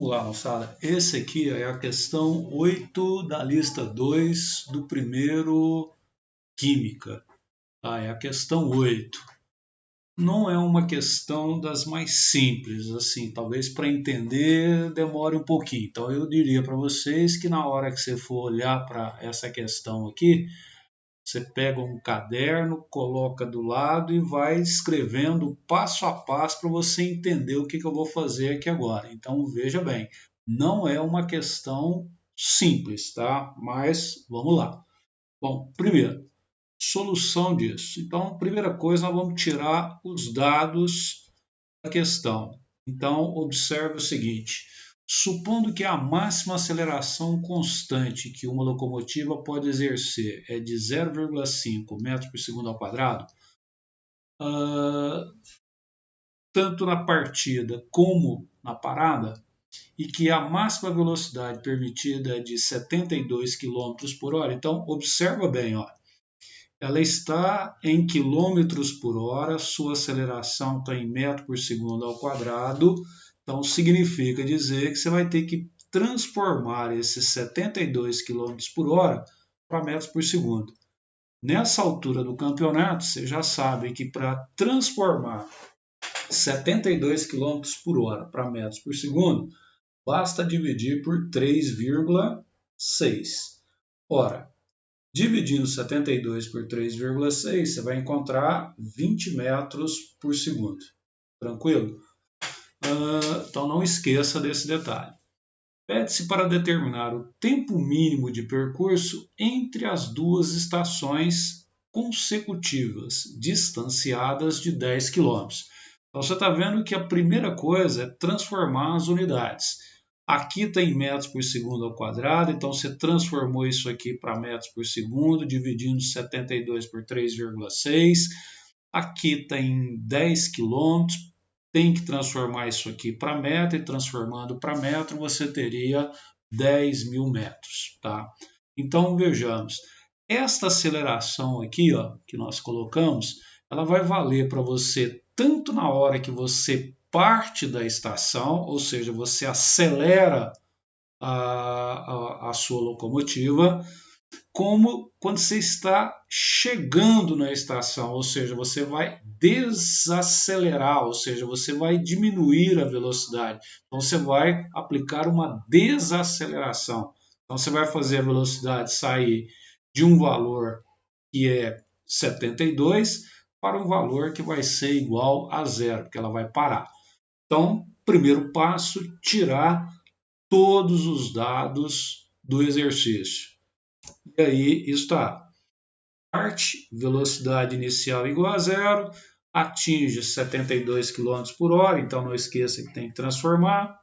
Olá, moçada. Esse aqui é a questão 8 da lista 2 do primeiro Química. É a questão 8. Não é uma questão das mais simples, assim, talvez para entender demore um pouquinho. Então eu diria para vocês que na hora que você for olhar para essa questão aqui, você pega um caderno, coloca do lado e vai escrevendo passo a passo para você entender o que eu vou fazer aqui agora. Então veja bem, não é uma questão simples, tá? Mas vamos lá. Bom, primeiro, solução disso. Então, primeira coisa, nós vamos tirar os dados da questão. Então, observe o seguinte: supondo que a máxima aceleração constante que uma locomotiva pode exercer é de 0,5 metros por segundo ao quadrado, tanto na partida como na parada, e que a máxima velocidade permitida é de 72 km por hora. Então, observa bem, ó, ela está em quilômetros por hora, sua aceleração está em metro por segundo ao quadrado, então significa dizer que você vai ter que transformar esses 72 quilômetros por hora para metros por segundo. Nessa altura do campeonato, você já sabe que para transformar 72 quilômetros por hora para metros por segundo, basta dividir por 3,6. Ora, dividindo 72 por 3,6, você vai encontrar 20 metros por segundo. Tranquilo? Então não esqueça desse detalhe. Pede-se para determinar o tempo mínimo de percurso entre as duas estações consecutivas, distanciadas de 10 km. Então você está vendo que a primeira coisa é transformar as unidades. Aqui está em metros por segundo ao quadrado, então você transformou isso aqui para metros por segundo, dividindo 72 por 3,6. Aqui está em 10 quilômetros, tem que transformar isso aqui para metro, e transformando para metro você teria 10.000 metros. Tá? Então vejamos, esta aceleração aqui, ó, que nós colocamos, ela vai valer para você tanto na hora que você parte da estação, ou seja, você acelera a sua locomotiva, como quando você está chegando na estação, ou seja, você vai desacelerar, ou seja, você vai diminuir a velocidade. Então você vai aplicar uma desaceleração. Então você vai fazer a velocidade sair de um valor que é 72 para um valor que vai ser igual a zero, porque ela vai parar. Então, primeiro passo, tirar todos os dados do exercício. E aí está. Parte, velocidade inicial igual a zero, atinge 72 km por hora, então não esqueça que tem que transformar.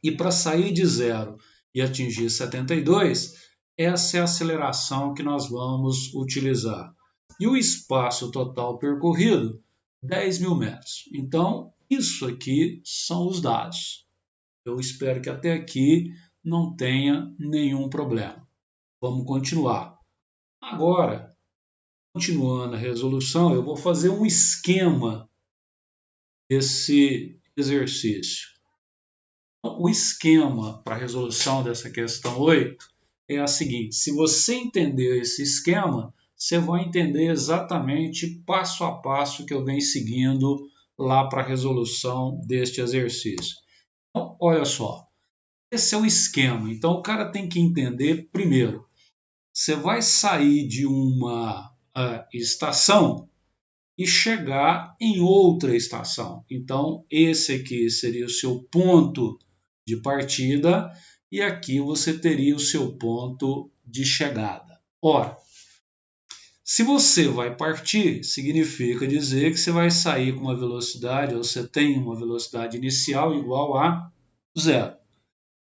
E para sair de zero e atingir 72, essa é a aceleração que nós vamos utilizar. E o espaço total percorrido, 10.000 metros. Então, isso aqui são os dados. Eu espero que até aqui não tenha nenhum problema. Vamos continuar. Agora, continuando a resolução, eu vou fazer um esquema desse exercício. O esquema para a resolução dessa questão 8 é a seguinte: se você entender esse esquema, você vai entender exatamente passo a passo que eu venho seguindo lá para a resolução deste exercício. Então, olha só, esse é o esquema. Então, o cara tem que entender, primeiro, você vai sair de uma estação e chegar em outra estação. Então, esse aqui seria o seu ponto de partida e aqui você teria o seu ponto de chegada. Ora, se você vai partir, significa dizer que você vai sair com uma velocidade, ou você tem uma velocidade inicial igual a zero.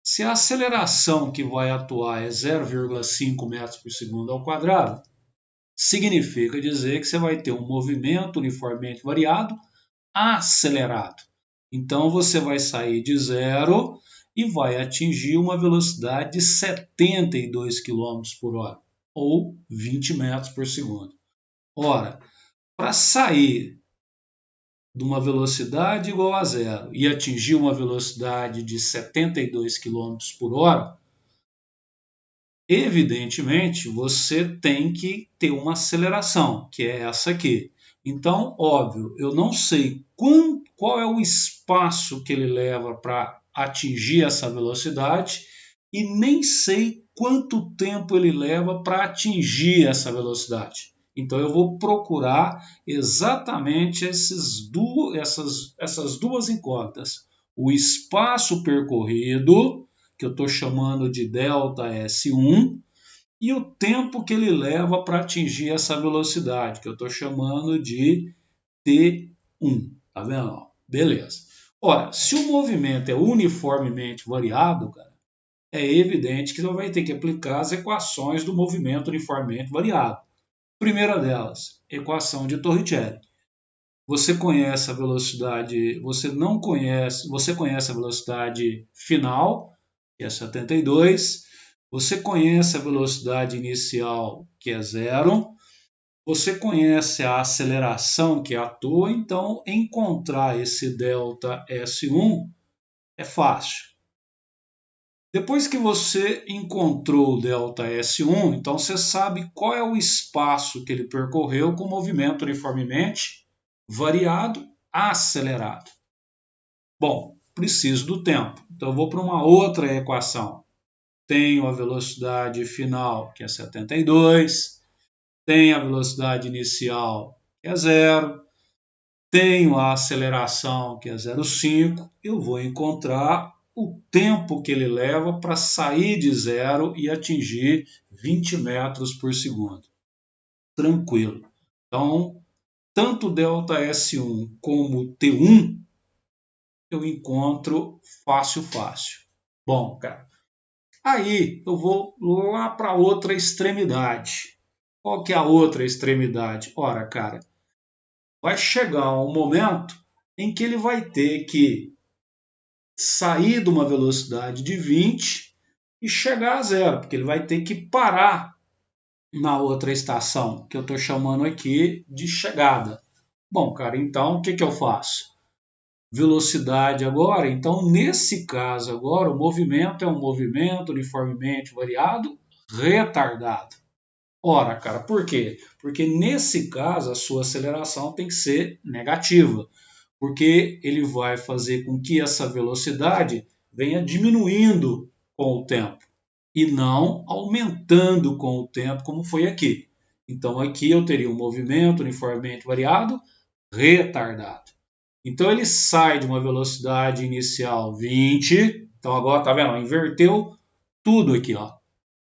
Se a aceleração que vai atuar é 0,5 metros por segundo ao quadrado, significa dizer que você vai ter um movimento uniformemente variado acelerado. Então você vai sair de zero e vai atingir uma velocidade de 72 km por hora, ou 20 metros por segundo. Ora, para sair de uma velocidade igual a zero e atingir uma velocidade de 72 km por hora, evidentemente você tem que ter uma aceleração, que é essa aqui. Então, óbvio, eu não sei qual é o espaço que ele leva para atingir essa velocidade e nem sei quanto tempo ele leva para atingir essa velocidade. Então eu vou procurar exatamente essas duas incógnitas. O espaço percorrido, que eu estou chamando de ΔS1, e o tempo que ele leva para atingir essa velocidade, que eu estou chamando de T1. Tá vendo? Beleza. Ora, se o movimento é uniformemente variado, cara, é evidente que você vai ter que aplicar as equações do movimento uniformemente variado. Primeira delas, equação de Torricelli. Você conhece a velocidade, você conhece a velocidade final, que é 72, você conhece a velocidade inicial, que é zero, você conhece a aceleração, que é a tua, então encontrar esse delta S1 é fácil. Depois que você encontrou o delta S1, então você sabe qual é o espaço que ele percorreu com movimento uniformemente variado, acelerado. Bom, preciso do tempo, então eu vou para uma outra equação. Tenho a velocidade final, que é 72, tenho a velocidade inicial, que é zero, tenho a aceleração, que é 0,5, eu vou encontrar o tempo que ele leva para sair de zero e atingir 20 metros por segundo. Tranquilo. Então, tanto ΔS1 como T1 eu encontro fácil. Bom, cara, aí eu vou lá para outra extremidade. Qual que é a outra extremidade? Ora, cara, vai chegar um momento em que ele vai ter que sair de uma velocidade de 20 e chegar a zero, porque ele vai ter que parar na outra estação, que eu estou chamando aqui de chegada. Bom, cara, então o que eu faço? Velocidade agora, então nesse caso agora o movimento é um movimento uniformemente variado retardado. Ora, cara, por quê? Porque nesse caso a sua aceleração tem que ser negativa, porque ele vai fazer com que essa velocidade venha diminuindo com o tempo e não aumentando com o tempo, como foi aqui. Então aqui eu teria um movimento uniformemente variado retardado. Então ele sai de uma velocidade inicial 20, então agora tá vendo? Inverteu tudo aqui, ó.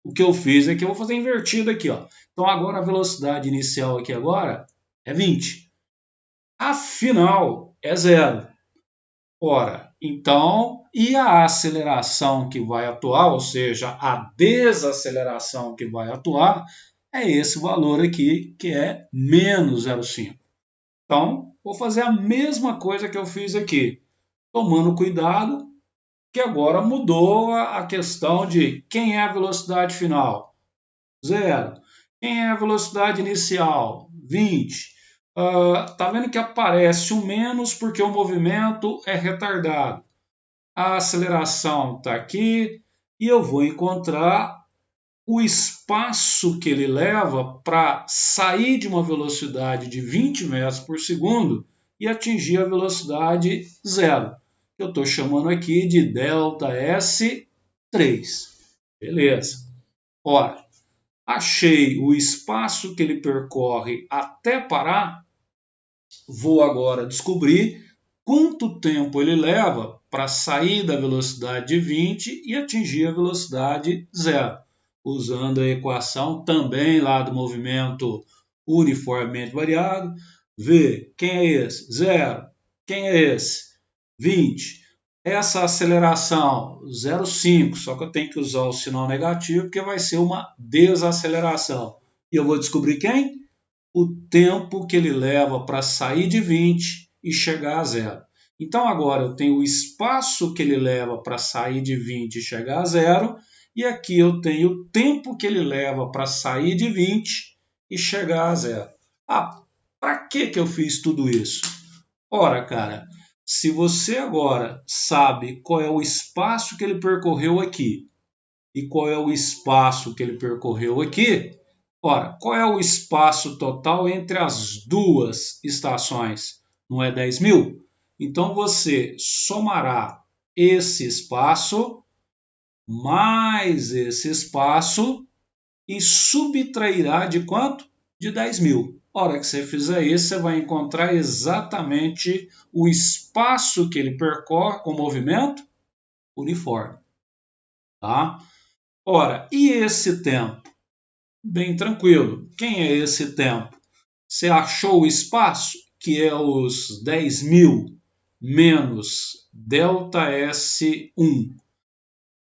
O que eu fiz é que eu vou fazer invertido aqui, ó. Então agora a velocidade inicial aqui agora é 20. A final é zero. Ora, então, e a aceleração que vai atuar, ou seja, a desaceleração que vai atuar, é esse valor aqui, que é menos 0,5. Então, vou fazer a mesma coisa que eu fiz aqui, tomando cuidado que agora mudou a questão de quem é a velocidade final. Zero. Quem é a velocidade inicial? 20. Tá vendo que aparece o menos porque o movimento é retardado. A aceleração está aqui e eu vou encontrar o espaço que ele leva para sair de uma velocidade de 20 metros por segundo e atingir a velocidade zero. Eu estou chamando aqui de ΔS3. Beleza. Ora, achei o espaço que ele percorre até parar, vou agora descobrir quanto tempo ele leva para sair da velocidade de 20 e atingir a velocidade zero, usando a equação também lá do movimento uniformemente variado. V, quem é esse? Zero. Quem é esse? 20. Essa aceleração, 0,5, só que eu tenho que usar o sinal negativo, porque vai ser uma desaceleração. E eu vou descobrir quem? O tempo que ele leva para sair de 20 e chegar a zero. Então agora eu tenho o espaço que ele leva para sair de 20 e chegar a zero, e aqui eu tenho o tempo que ele leva para sair de 20 e chegar a zero. Para que eu fiz tudo isso? Ora, cara, se você agora sabe qual é o espaço que ele percorreu aqui e qual é o espaço que ele percorreu aqui, ora, qual é o espaço total entre as duas estações? Não é 10.000? Então você somará esse espaço mais esse espaço e subtrairá de quanto? De 10.000. A hora que você fizer isso, você vai encontrar exatamente o espaço que ele percorre com movimento uniforme. Tá? Ora, e esse tempo? Bem tranquilo. Quem é esse tempo? Você achou o espaço, que é os 10.000 menos ΔS1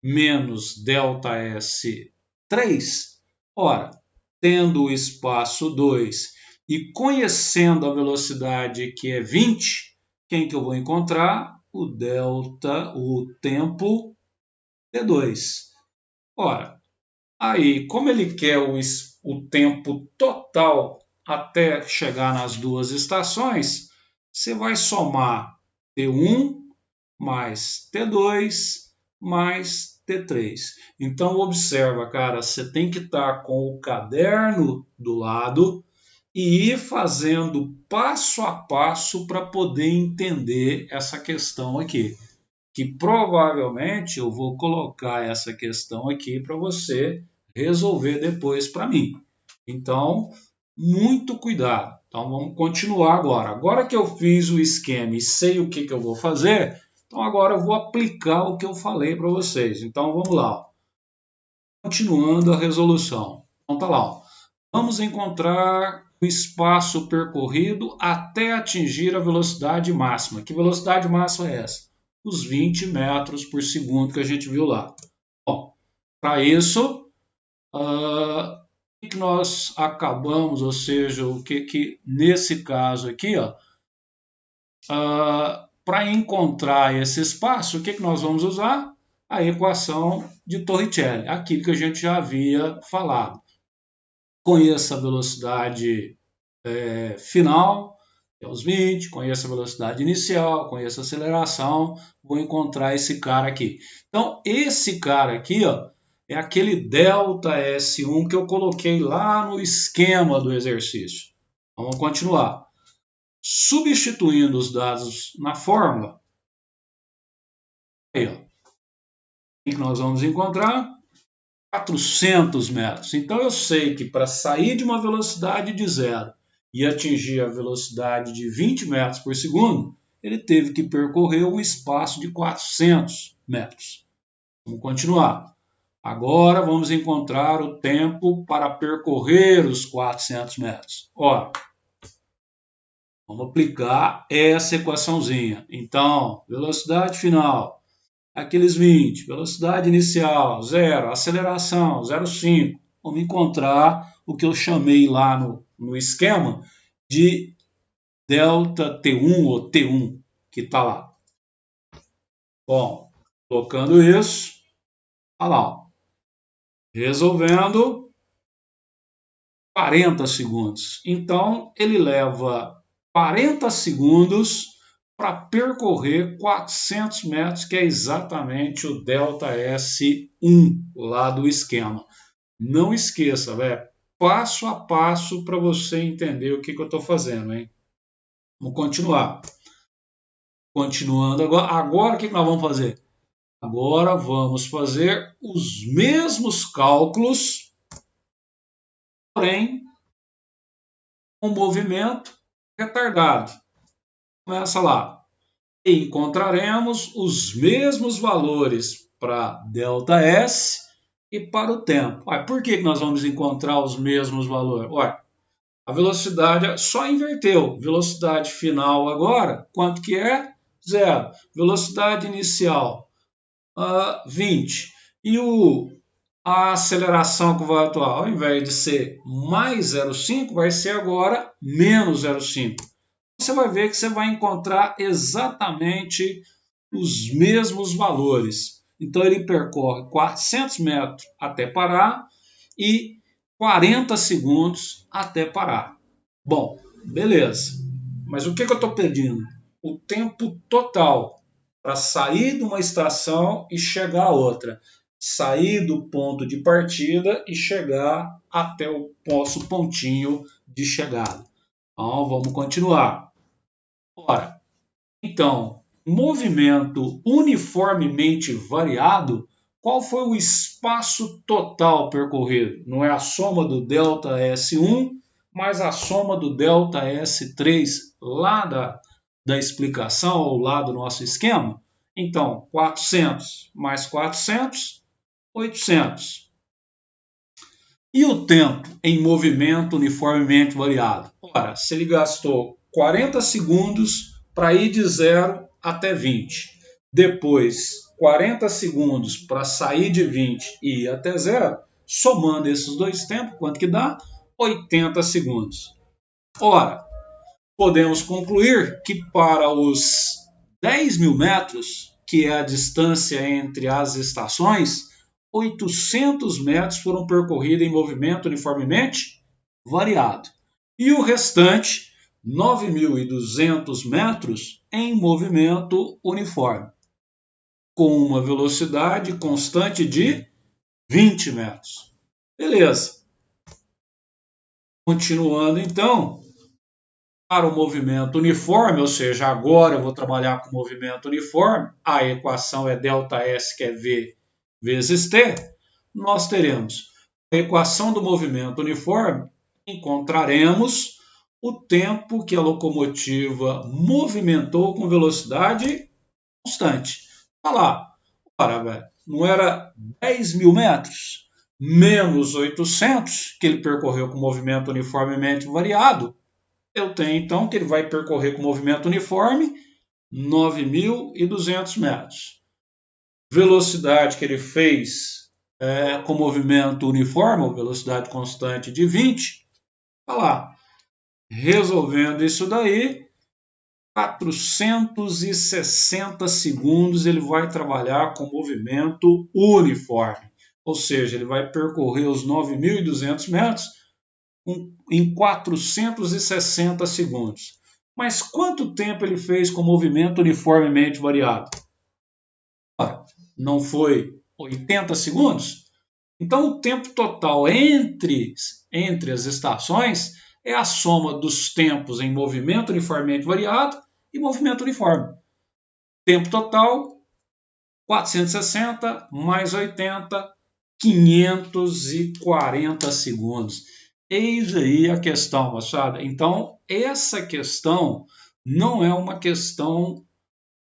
menos ΔS3? Ora, tendo o espaço 2 e conhecendo a velocidade que é 20, quem que eu vou encontrar? O tempo T2. Ora, aí, como ele quer o tempo total até chegar nas duas estações, você vai somar T1 mais T2 mais T3. Então, observa, cara, você tem que estar com o caderno do lado e ir fazendo passo a passo para poder entender essa questão aqui. Que provavelmente eu vou colocar essa questão aqui para você resolver depois para mim. Então, muito cuidado. Então, vamos continuar agora. Agora que eu fiz o esquema e sei o que eu vou fazer, então agora eu vou aplicar o que eu falei para vocês. Então, vamos lá. Continuando a resolução. Então, tá lá. Ó. Vamos encontrar o espaço percorrido até atingir a velocidade máxima. Que velocidade máxima é essa? Os 20 metros por segundo que a gente viu lá. Bom, para isso, o que nós acabamos, ou seja, o que nesse caso aqui, para encontrar esse espaço, o que nós vamos usar? A equação de Torricelli, aquilo que a gente já havia falado. Conheça a velocidade final, que é os 20, conheça a velocidade inicial, conheça a aceleração, vou encontrar esse cara aqui. Então, esse cara aqui, é aquele delta S1 que eu coloquei lá no esquema do exercício. Vamos continuar. Substituindo os dados na fórmula, aí, ó, o que nós vamos encontrar? 400 metros. Então, eu sei que para sair de uma velocidade de zero e atingir a velocidade de 20 metros por segundo, ele teve que percorrer um espaço de 400 metros. Vamos continuar. Agora vamos encontrar o tempo para percorrer os 400 metros. Ó, vamos aplicar essa equaçãozinha. Então, velocidade final, aqueles 20, velocidade inicial, 0, aceleração, 0,5. Vamos encontrar o que eu chamei lá no esquema de delta T1 ou T1, que está lá. Bom, colocando isso, olha lá, ó, resolvendo 40 segundos. Então, ele leva 40 segundos para percorrer 400 metros, que é exatamente o delta S1 lá do esquema. Não esqueça, velho, passo a passo para você entender o que eu estou fazendo, hein? Vamos continuar. Continuando agora. Agora o que nós vamos fazer? Agora vamos fazer os mesmos cálculos, porém com movimento retardado. Começa lá. E encontraremos os mesmos valores para ΔS e para o tempo. Por que nós vamos encontrar os mesmos valores? A velocidade só inverteu. Velocidade final agora, quanto que é? 0. Velocidade inicial, 20. E a aceleração que vai atuar, ao invés de ser mais 0,5, vai ser agora menos 0,5. Você vai ver que você vai encontrar exatamente os mesmos valores. Então, ele percorre 400 metros até parar e 40 segundos até parar. Bom, beleza. Mas o que eu estou pedindo? o tempo total para sair de uma estação e chegar a outra. Sair do ponto de partida e chegar até o nosso pontinho de chegada. Então, vamos continuar. Ora, então, movimento uniformemente variado, qual foi o espaço total percorrido? Não é a soma do delta S1 mais a soma do delta S3 lá da explicação ou lá do nosso esquema? Então, 400 mais 400, 800. E o tempo em movimento uniformemente variado? Ora, se ele gastou 40 segundos para ir de 0 até 20, depois 40 segundos para sair de 20 e ir até 0, somando esses dois tempos, quanto que dá? 80 segundos. Ora, podemos concluir que para os 10.000 metros, que é a distância entre as estações, 800 metros foram percorridos em movimento uniformemente variado. E o restante, 9.200 metros, em movimento uniforme, com uma velocidade constante de 20 metros. Beleza. Continuando então, para o movimento uniforme, ou seja, agora eu vou trabalhar com movimento uniforme, a equação é ΔS, que é V vezes T, nós teremos a equação do movimento uniforme, encontraremos o tempo que a locomotiva movimentou com velocidade constante. Olha lá, ora, velho, não era 10.000 metros menos 800 que ele percorreu com movimento uniformemente variado? Eu tenho então que ele vai percorrer com movimento uniforme 9.200 metros. Velocidade que ele fez com movimento uniforme, ou velocidade constante de 20. Olha lá, resolvendo isso daí, 460 segundos ele vai trabalhar com movimento uniforme. Ou seja, ele vai percorrer os 9.200 metros em 460 segundos. Mas quanto tempo ele fez com movimento uniformemente variado? Não foi 80 segundos? Então, o tempo total entre as estações é a soma dos tempos em movimento uniformemente variado e movimento uniforme. Tempo total, 460 mais 80, 540 segundos. Eis aí a questão, moçada. Então, essa questão não é uma questão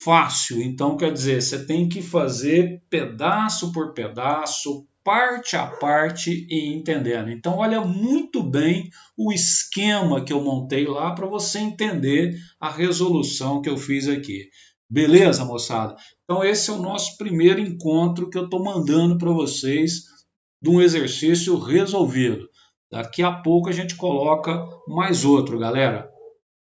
fácil. Então, quer dizer, você tem que fazer pedaço por pedaço, parte a parte e entendendo. Então, olha muito bem o esquema que eu montei lá para você entender a resolução que eu fiz aqui. Beleza, moçada? Então, esse é o nosso primeiro encontro que eu estou mandando para vocês de um exercício resolvido. Daqui a pouco a gente coloca mais outro, galera.